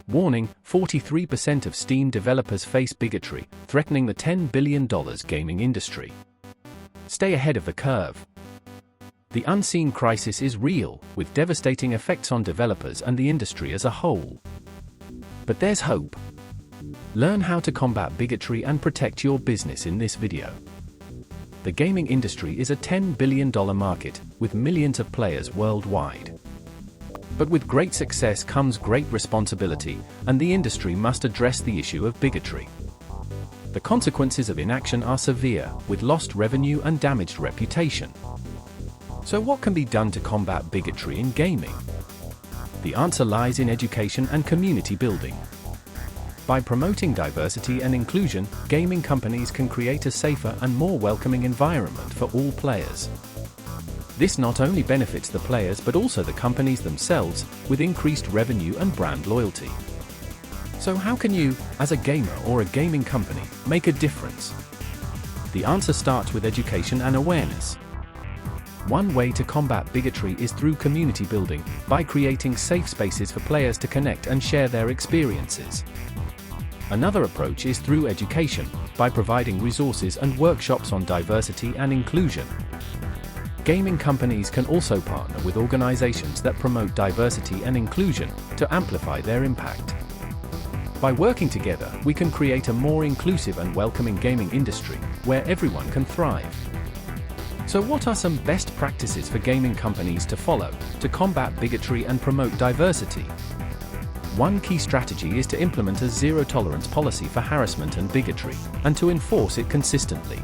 Warning: 43% of Steam developers face bigotry, threatening the $10 billion gaming industry. Stay ahead of the curve. The unseen crisis is real, with devastating effects on developers and the industry as a whole. But there's hope. Learn how to combat bigotry and protect your business in this video. The gaming industry is a $10 billion market, with millions of players worldwide. But with great success comes great responsibility, and the industry must address the issue of bigotry. The consequences of inaction are severe, with lost revenue and damaged reputation. So what can be done to combat bigotry in gaming? The answer lies in education and community building. By promoting diversity and inclusion, gaming companies can create a safer and more welcoming environment for all players. This not only benefits the players but also the companies themselves, with increased revenue and brand loyalty. So how can you, as a gamer or a gaming company, make a difference? The answer starts with education and awareness. One way to combat bigotry is through community building, by creating safe spaces for players to connect and share their experiences. Another approach is through education, by providing resources and workshops on diversity and inclusion. Gaming companies can also partner with organizations that promote diversity and inclusion to amplify their impact. By working together, we can create a more inclusive and welcoming gaming industry, where everyone can thrive. So what are some best practices for gaming companies to follow, to combat bigotry and promote diversity? One key strategy is to implement a zero-tolerance policy for harassment and bigotry, and to enforce it consistently.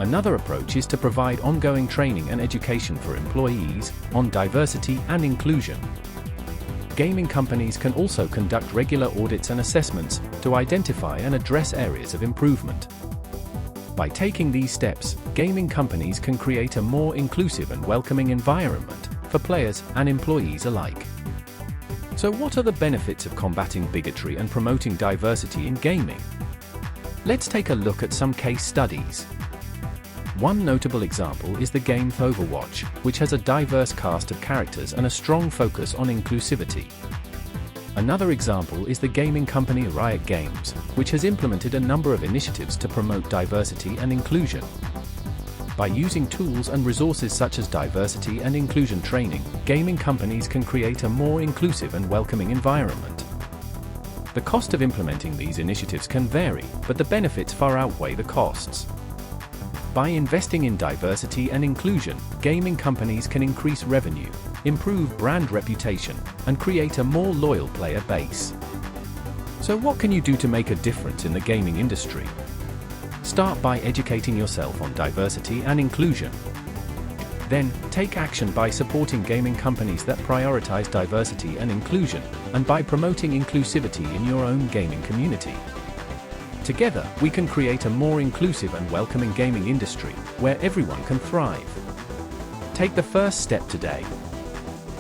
Another approach is to provide ongoing training and education for employees on diversity and inclusion. Gaming companies can also conduct regular audits and assessments to identify and address areas of improvement. By taking these steps, gaming companies can create a more inclusive and welcoming environment for players and employees alike. So what are the benefits of combating bigotry and promoting diversity in gaming? Let's take a look at some case studies. One notable example is the game Overwatch, which has a diverse cast of characters and a strong focus on inclusivity. Another example is the gaming company Riot Games, which has implemented a number of initiatives to promote diversity and inclusion. By using tools and resources such as diversity and inclusion training, gaming companies can create a more inclusive and welcoming environment. The cost of implementing these initiatives can vary, but the benefits far outweigh the costs. By investing in diversity and inclusion, gaming companies can increase revenue, improve brand reputation, and create a more loyal player base. So what can you do to make a difference in the gaming industry? Start by educating yourself on diversity and inclusion. Then, take action by supporting gaming companies that prioritize diversity and inclusion, and by promoting inclusivity in your own gaming community. Together, we can create a more inclusive and welcoming gaming industry, where everyone can thrive. Take the first step today.